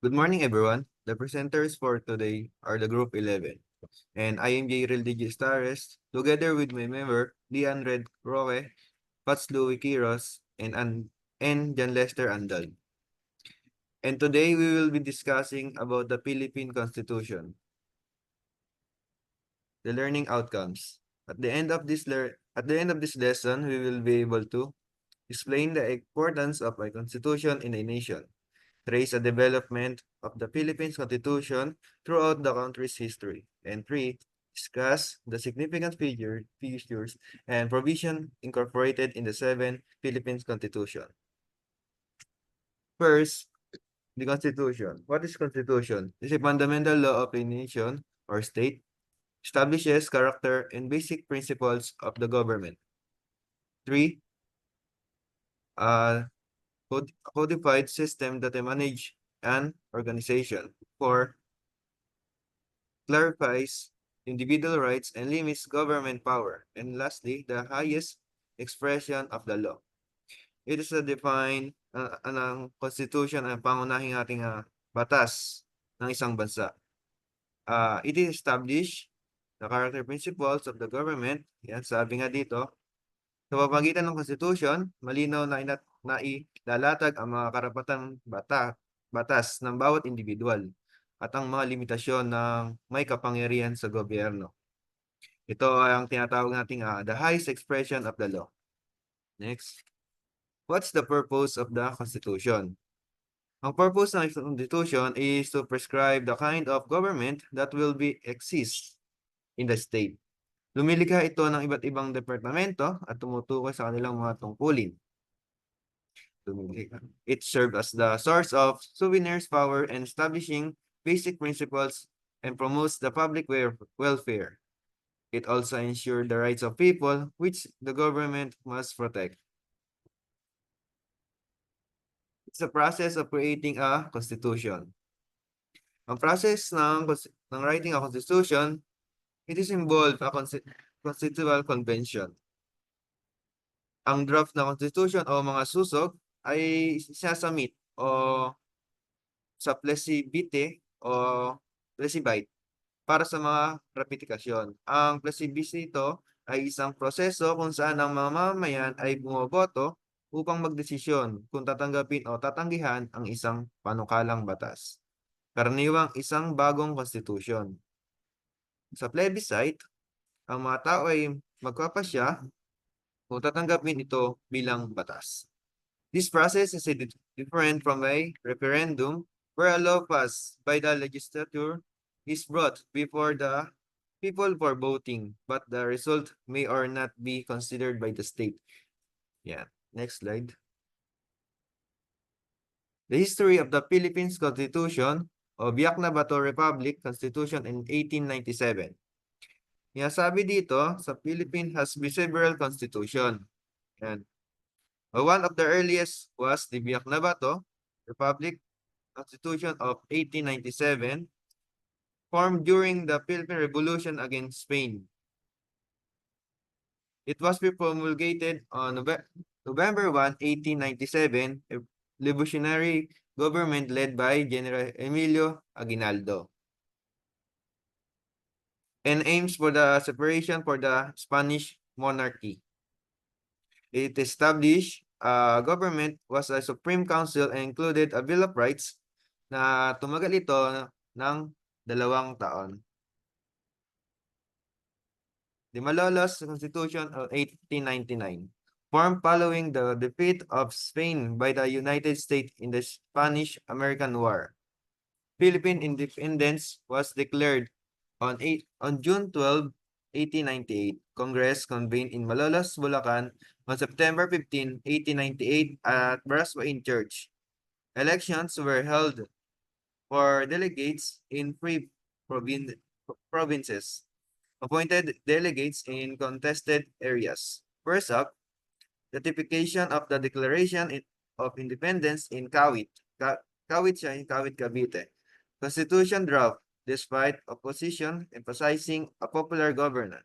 Good morning, everyone. The presenters for today are the Group 11, and I am Jairil Digistares, together with my member, Lian Red Roque, Pats Louis Quiros, and Jan Lester Andal. And today we will be discussing about the Philippine Constitution, the learning outcomes. At the end of this lesson, we will be able to explain the importance of a constitution in a nation, trace the development of the Philippines Constitution throughout the country's history. And three, discuss the significant features and provision incorporated in the seven Philippines Constitution. First, the Constitution. What is Constitution? It's a fundamental law of a nation or state, establishes character and basic principles of the government. Three, uh, codified system that manage an organization. Four, clarifies individual rights and limits government power. And lastly, the highest expression of the law. It is a defined ng Constitution ang pangunahing ating batas ng isang bansa. It is established the character principles of the government. Yan, sabi nga dito, sa pamamagitan ng Constitution, malinaw na ilalatag ang mga karapatang batas ng bawat individual at ang mga limitasyon ng may kapangyarihan sa gobyerno. Ito ay ang tinatawag nating the highest expression of the law. Next. What's the purpose of the Constitution? Ang purpose ng Constitution is to prescribe the kind of government that will be exist in the state. Lumilikha ito ng iba't ibang departamento at tumutukoy sa kanilang mga tungkulin. It served as the source of souvenirs power and establishing basic principles and promotes the public welfare. It also ensured the rights of people, which the government must protect. It's a process of creating a constitution. Ang process ng writing a constitution, it is involved a constitutional convention. Ang draft na constitution o mga susog ay sasubmit o sa plebiscite o plebiscite para sa mga ratifikasyon. Ang plebiscito ay isang proseso kung saan ang mga mamamayan ay bumoboto upang magdesisyon kung tatanggapin o tatanggihan ang isang panukalang batas. Karaniwang isang bagong konstitusyon. Sa plebiscite, ang mga tao ay magpapasya kung tatanggapin ito bilang batas. This process is different from a referendum where a law passed by the legislature is brought before the people for voting, but the result may or not be considered by the state. Yeah, next slide. The history of the Philippines Constitution o Biak na Bato Republic Constitution in 1897. Sabi dito, sa Philippines has several constitution. And one of the earliest was the Biak na Bato Republic Constitution of 1897, formed during the Philippine Revolution against Spain. It was promulgated on November 1, 1897, a revolutionary government led by General Emilio Aguinaldo, and aims for the separation for the Spanish monarchy. It established government was a Supreme Council and included a Bill of Rights na tumagal ito ng 2 taon. The Malolos Constitution of 1899, formed following the defeat of Spain by the United States in the Spanish-American War. Philippine independence was declared on June 12, 1898. Congress convened in Malolos, Bulacan on September 15, 1898 at Baraswain Church. Elections were held for delegates in free provinces. Appointed delegates in contested areas. First up, ratification of the Declaration of Independence in Kawit. Kawit siya, in Kawit, Cavite. Constitution draft, despite opposition, emphasizing a popular government.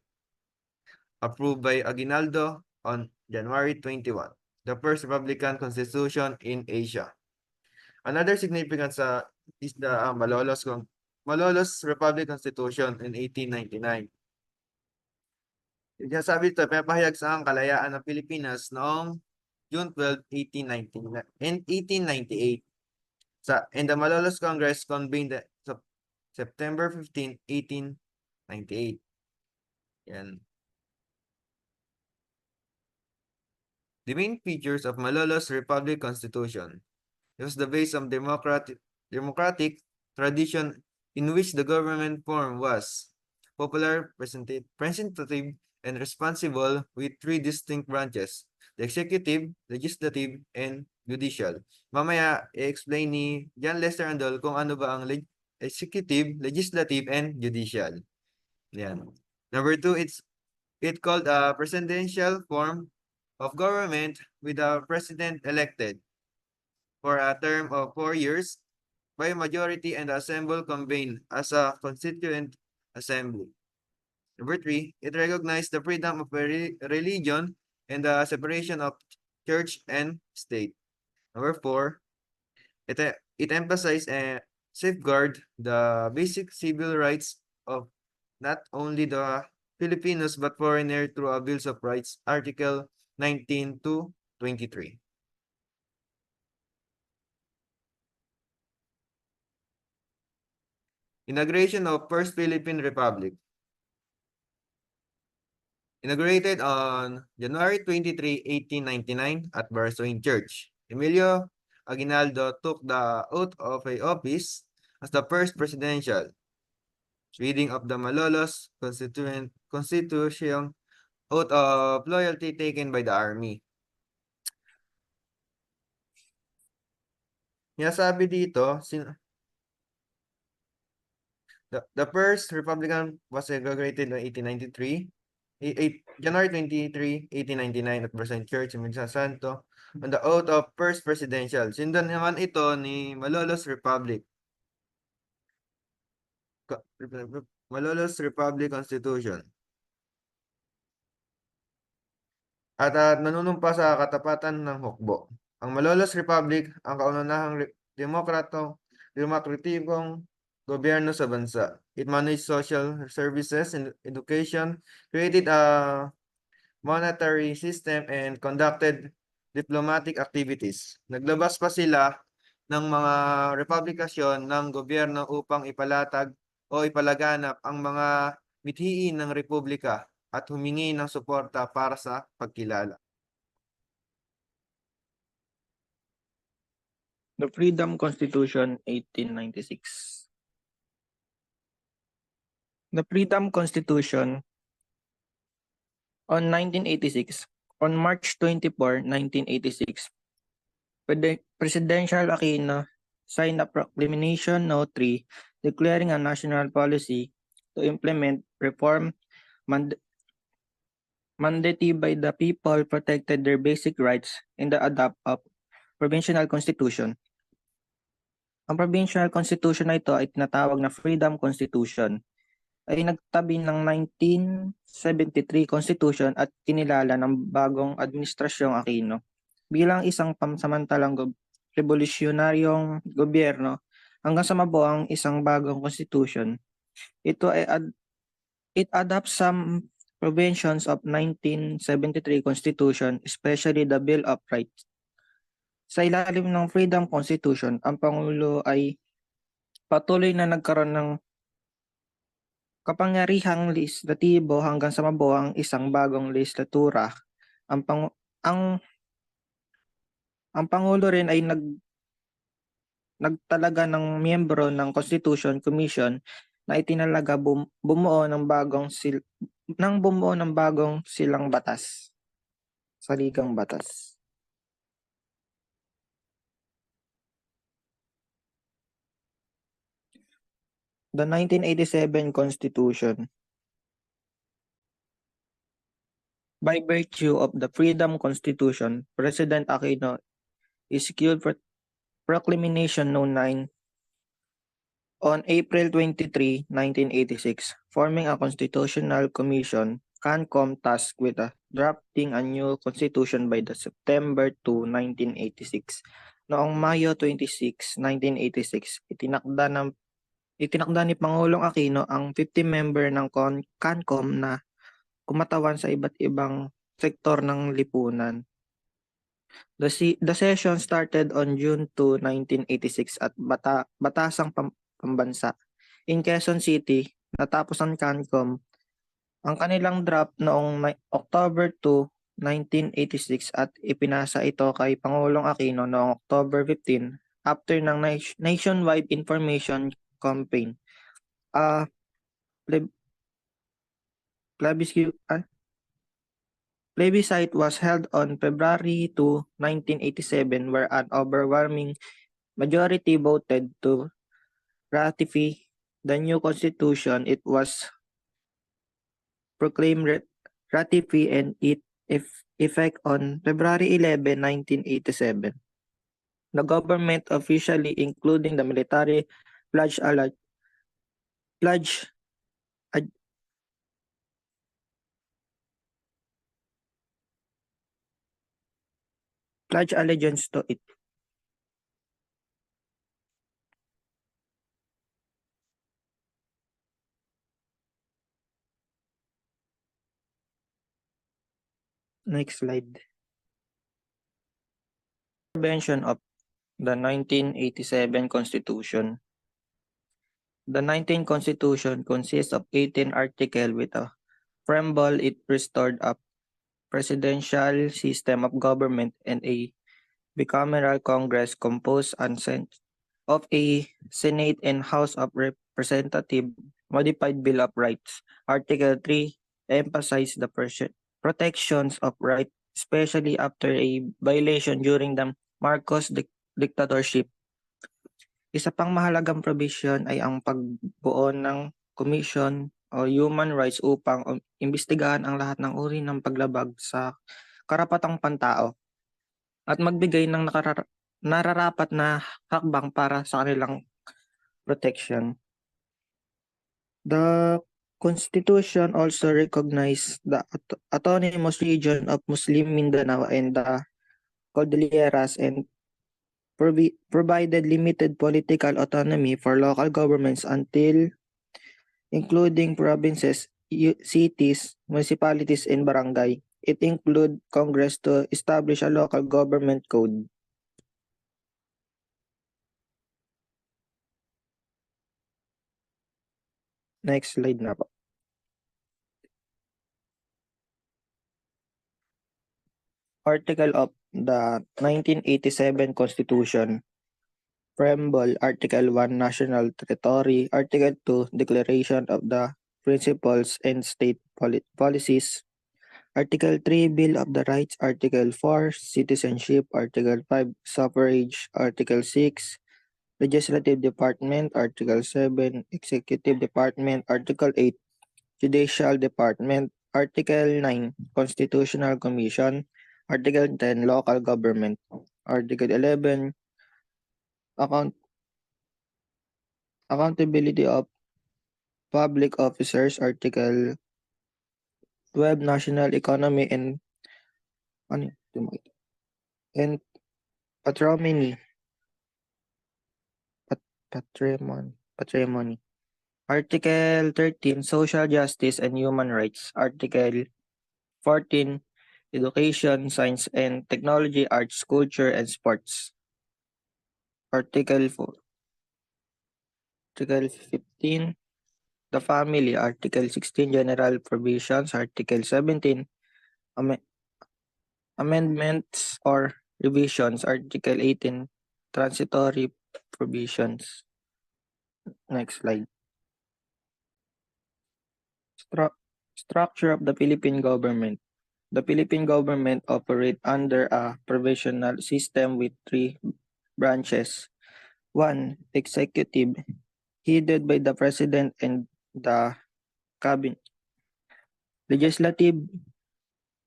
Approved by Aguinaldo on January 21, the first Republican Constitution in Asia. Another significance sa is the Malolos Republic Constitution in 1899. Yung sabi ito, pinapahayag sa ang kalayaan ng Pilipinas noong June 12, 1898. And the Malolos Congress convened sa September 15, 1898. Yan. The main features of Malolos Republic Constitution. It was the base of democratic tradition in which the government form was popular, representative, and responsible with three distinct branches: the executive, legislative, and judicial. Mamaya, i-explain ni John Lester Andol kung ano ba ang executive, legislative, and judicial. Yan. Number two, it called a presidential form of government with a president elected for a term of 4 years by majority and the assembly convened as a constituent assembly. Number three, it recognized the freedom of religion and the separation of church and state. Number four, it emphasized and safeguard the basic civil rights of not only the Filipinos but foreigners through a Bill of Rights, Article 19 to 23. Inauguration of First Philippine Republic. Inaugurated on January 23, 1899 at Barasoin Church. Emilio Aguinaldo took the oath of office as the first presidential. Reading of the Malolos Constitution, oath of loyalty taken by the army. Sabi dito, the first Republican was inaugurated in 1893. January 23, 1899 at Barasoin Church in Santo on the oath of first presidential. Sindan naman ito ni Malolos Republic. Malolos Republic Constitution. At nanunumpa sa katapatan ng hukbo. Ang Malolos Republic ang kauna-unahang demokratikong gobyerno sa bansa. It managed social services and education, created a monetary system, and conducted diplomatic activities. Naglabas pa sila ng mga republikasyon ng gobyerno upang ipalatag o ipalaganap ang mga mithiin ng republika at humingi ng suporta para sa pagkilala. The Freedom Constitution, 1896. The Freedom Constitution on 1986, on March 24, 1986, Presidential Aquino signed a proclamation No. 3 declaring a national policy to implement reform mandated by the people protected their basic rights in the adopt of provincial constitution. Ang provincial constitution na ito ay tinatawag na Freedom Constitution. Ay nagtabi ng 1973 Constitution at kinilala ng bagong administrasyong Aquino bilang isang pansamantalang revolusyonaryong gobyerno hanggang sa mabuo ang isang bagong constitution. It adopts some provisions of 1973 Constitution, especially the Bill of Rights. Sa ilalim ng Freedom Constitution, ang Pangulo ay patuloy na nagkaroon ng kapangyarihang legislatibo hanggang sa mabuo ang isang bagong legislatura. Ang Pangulo rin ay nagtalaga ng miyembro ng Constitution Commission na itinalaga bumuo ng bagong silang batas, saligang batas. The 1987 Constitution. By virtue of the Freedom Constitution, President Aquino issued Proclamation No. 9 on April 23, 1986, forming a constitutional commission, CONCOM, tasked with drafting a new constitution by the September 2, 1986. Noong Mayo 26, 1986, itinakda ni Pangulong Aquino ang 50-member ng CANCOM na kumatawan sa iba't ibang sektor ng lipunan. The session started on June 2, 1986 at Batasang Pambansa. In Quezon City, natapos ang CANCOM ang kanilang draft noong October 2, 1986 at ipinasa ito kay Pangulong Aquino noong October 15 after ng nationwide information campaign. Plebiscite was held on February 2, 1987 where an overwhelming majority voted to ratify the new constitution. It was proclaimed ratified and it effect on February 11, 1987. The government officially, including the military, pledged allegiance to it. Next slide. Intervention of the 1987 Constitution. The 19th Constitution consists of 18 articles with a preamble. It restored a presidential system of government and a bicameral Congress composed of a Senate and House of Representatives. Modified Bill of Rights. Article 3 emphasized the protections of rights, especially after a violation during the Marcos dictatorship. Isa pang mahalagang provision ay ang pagbuo ng Commission o Human Rights upang imbestigahan ang lahat ng uri ng paglabag sa karapatang pantao at magbigay ng nararapat na hakbang para sa kanilang protection. The Constitution also recognized the autonomous region of Muslim Mindanao and the Cordilleras and provided limited political autonomy for local governments until including provinces, cities, municipalities, and barangay. It includes Congress to establish a local government code. Next slide na po. Article of the 1987 Constitution. Preamble, Article 1, National Territory. Article 2, Declaration of the Principles and State Policies. Article 3, Bill of the Rights. Article 4, Citizenship. Article 5, Suffrage. Article 6, Legislative Department. Article 7, Executive Department. Article 8, Judicial Department. Article 9, Constitutional Commission. Article 10, Local Government. Article 11, Accountability of Public Officers. Article 12, National Economy and Patrimony. Article 13, Social Justice and Human Rights. Article 14, Education, Science and Technology, Arts, Culture, and Sports. Article 15, the Family. Article 16, General Provisions. Article 17, Amendments or Revisions. Article 18, Transitory Provisions. Next slide. Structure of the Philippine government. The Philippine government operates under a provisional system with three branches. 1. Executive, headed by the President and the Cabinet. Legislative,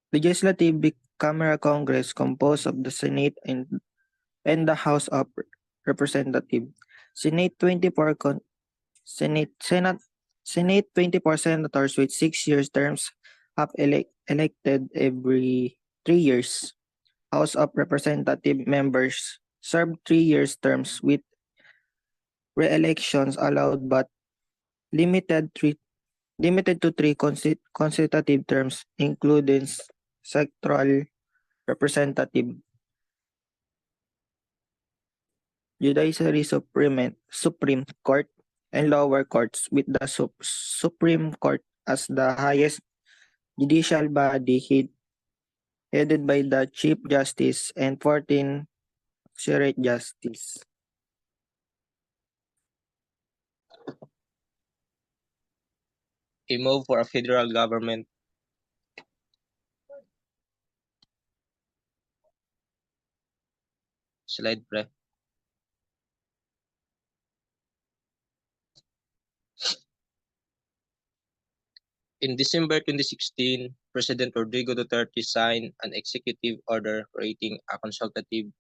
bicameral Congress composed of the Senate and the House of Representatives. Senate 24 senators with 6 years terms have elected every 3 years. House of Representative members served 3 year terms with re-elections allowed but limited to three consecutive terms, including sectoral representative, judiciary Supreme Court, and lower courts, with the Supreme Court as the highest judicial body headed by the Chief Justice and 14 Sheriff Justice. A move for a federal government. Slide, pre. In December 2016, President Rodrigo Duterte signed an executive order creating a consultative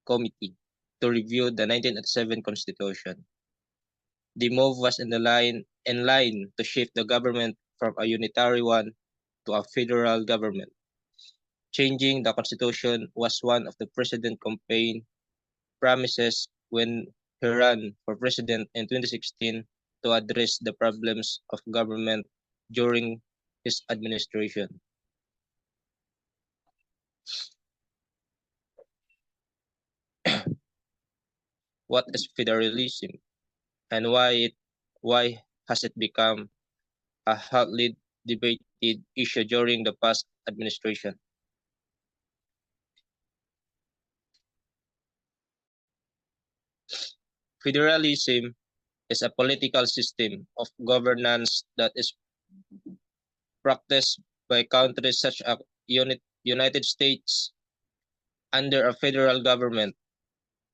committee to review the 1987 Constitution. The move was in line to shift the government from a unitary one to a federal government. Changing the Constitution was one of the President's campaign promises when he ran for president in 2016 to address the problems of government during his administration. What is federalism and why has it become a hotly debated issue during the past administration? Federalism is a political system of governance that is practiced by countries such as United States. Under a federal government,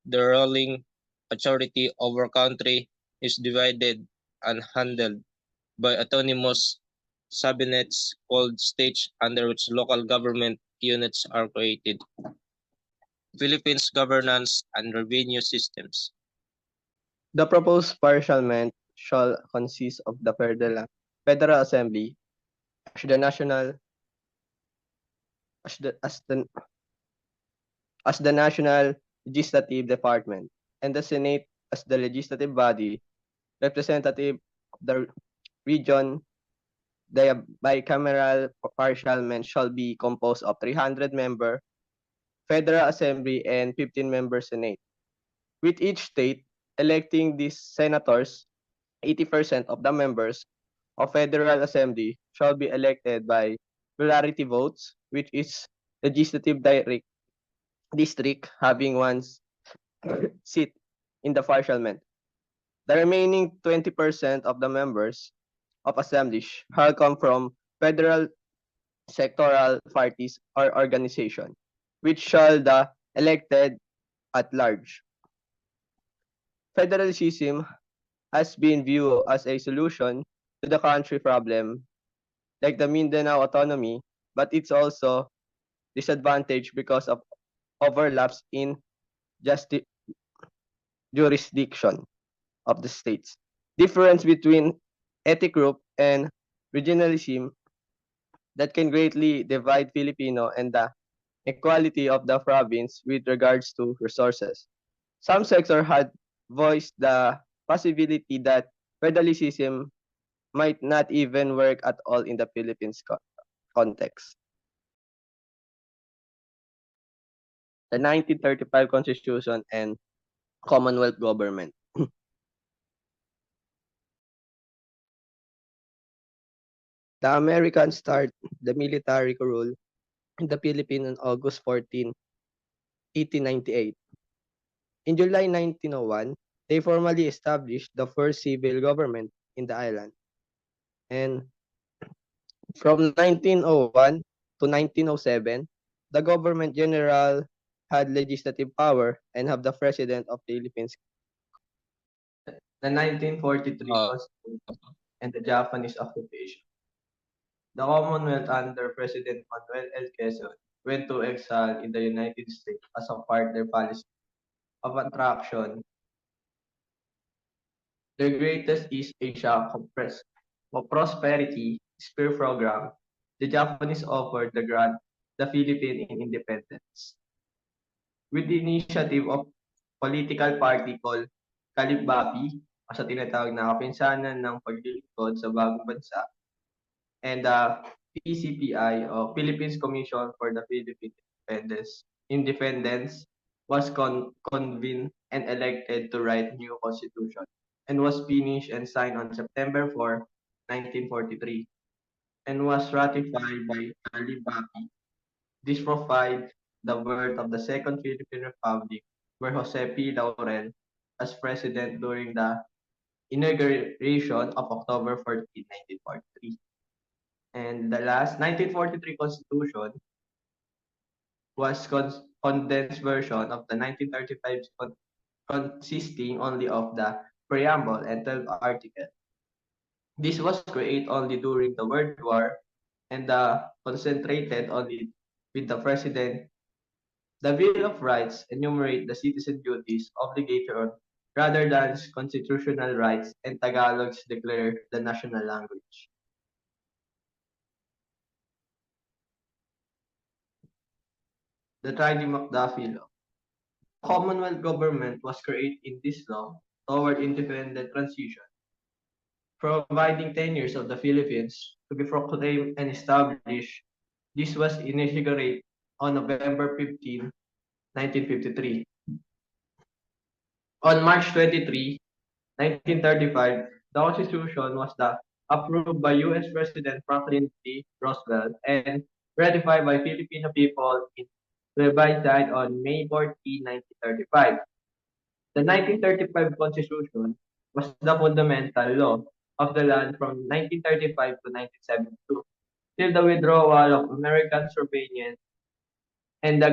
the ruling authority over country is divided and handled by autonomous cabinets called states, under which local government units are created. Philippines governance and revenue systems. The proposed parliament shall consist of the Federal Assembly as the national legislative department, and the Senate as the legislative body, representative of the region. The bicameral parliament shall be composed of 300-member Federal Assembly and 15-member Senate, with each state electing these senators. 80% of the members of Federal Assembly shall be elected by plurality votes, which is legislative district having one seat in the parliament. The remaining 20% of the members of assembly shall come from federal sectoral parties or organization, which shall the elected at large. Federalism has been viewed as a solution to the country problem, like the Mindanao autonomy, but it's also disadvantage because of overlaps in jurisdiction of the states. Difference between ethnic group and regionalism that can greatly divide Filipino and the equality of the province with regards to resources. Some sectors had voiced the possibility that federalism might not even work at all in the Philippines context. The 1935 Constitution and Commonwealth Government. The Americans start the military rule in the Philippines on August 14, 1898. In July 1901, they formally established the first civil government in the island. And from 1901 to 1907, the government general had legislative power and have the president of the Philippines. The 1943 Constitution and the Japanese occupation. The Commonwealth under President Manuel L. Quezon went to exile in the United States as a part of their policy of attraction. The Greatest East Asia Prosperity Sphere Program, the Japanese offered the grant the Philippines in independence. With the initiative of political party called Kalibapi, o sa tinatawag na kapinsanan ng paglilingkod sa bagong bansa, and the PCPI, o Philippines Commission for the Philippine Independence, was convened and elected to write new constitution, and was finished and signed on September 4, 1943, and was ratified by Kalibapi. This provides the birth of the Second Philippine Republic, where Jose P. Laurel as president during the inauguration of October 14, 1943. And the last 1943 Constitution was condensed version of the 1935 consisting only of the preamble and 12 articles. This was created only during the World War and concentrated only with the president. The Bill of Rights enumerate the citizen duties, obligation, rather than constitutional rights, and Tagalogs declare the national language. The Tridimacdafi Law. Commonwealth government was created in this law toward independent transition, providing 10 years of the Philippines to be proclaimed and established. This was inaugurated on November 15, 1953. On March 23, 1935, the Constitution was approved by U.S. President Franklin D. Roosevelt and ratified by Filipino people in Lebanon on May 14, 1935. The 1935 Constitution was the fundamental law of the land from 1935 to 1972, till the withdrawal of American surveillance and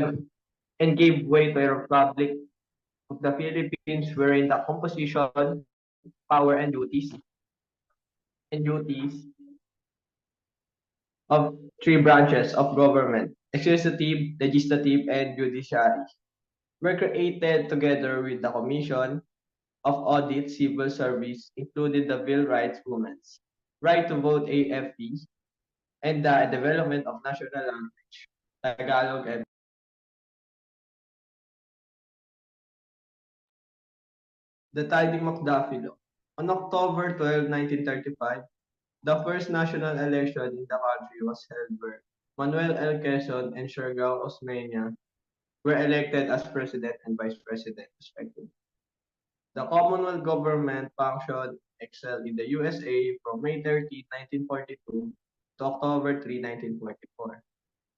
gave way to a republic of the Philippines, wherein the composition, power, and duties of three branches of government, executive, legislative, and judiciary, were created together with the Commission of Audit Civil Service, including the Bill Rights Movements, Right to Vote AFP, and the development of national language, Tagalog, and the Tridimacdafi Law. On October 12, 1935, the first national election in the country was held where Manuel L. Quezon and Siargao Osmeña were elected as president and vice president, respectively. The Commonwealth government functioned excelled in the USA from May 13, 1942 to October 3, 1944,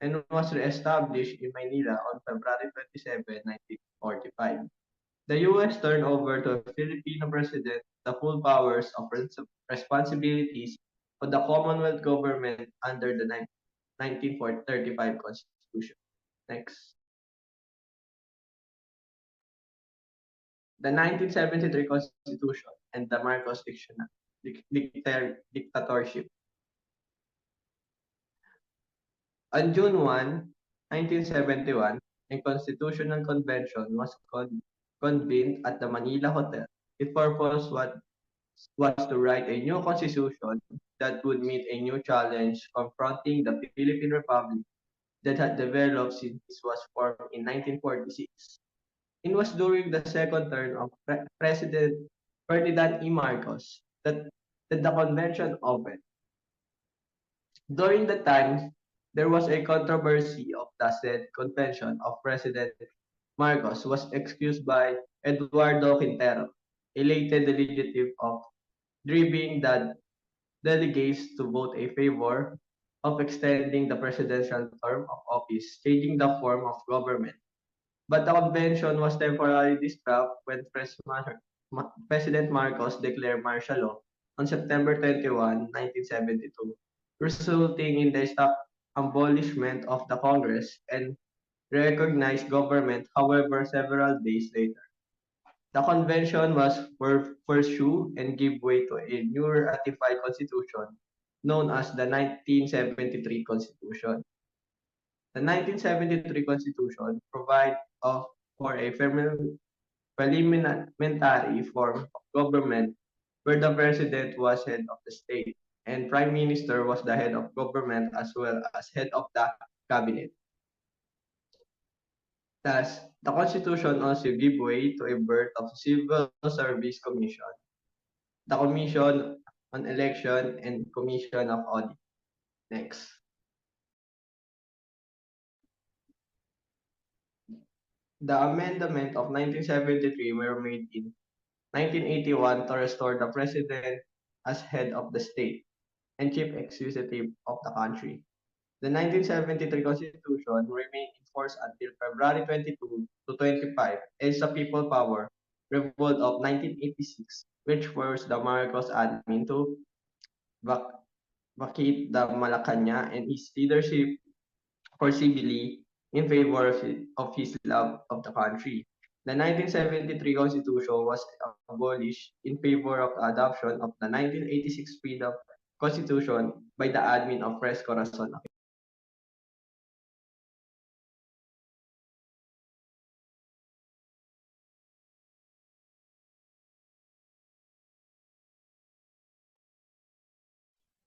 and was re-established in Manila on February 27, 1945. The U.S. turned over to a Filipino president the full powers of responsibilities of the Commonwealth government under the 1935 Constitution. Next. The 1973 Constitution and the Marcos dictatorship. On June 1, 1971, a constitutional convention was convened at the Manila Hotel. Its purpose was to write a new constitution that would meet a new challenge confronting the Philippine Republic that had developed since it was formed in 1946. It was during the second term of President Ferdinand E. Marcos that the convention opened. During the time, there was a controversy of the said convention of President Marcos was excused by Eduardo Quintero, elected legislative of driving the delegates to vote a favor of extending the presidential term of office, changing the form of government. But the convention was temporarily disrupted when President Marcos declared martial law on September 21, 1972, resulting in the abolishment of the Congress and recognized government, however, several days later. The convention was pursued and gave way to a new ratified constitution known as the 1973 Constitution. The 1973 Constitution provides for a preliminary form of government where the president was head of the state and prime minister was the head of government as well as head of the cabinet. Thus, The Constitution also gave way to a birth of Civil Service Commission, the Commission on Election, and Commission of Audit. Next. The amendment of 1973 were made in 1981 to restore the President as head of the state and chief executive of the country. The 1973 Constitution remained in force until February 22 to 25 as the People Power Revolt of 1986, which forced the Marcos admin to vacate the Malacanang and his leadership forcibly in favor of his love of the country. The 1973 Constitution was abolished in favor of the adoption of the 1986 Freedom Constitution by the admin of Fres Corazon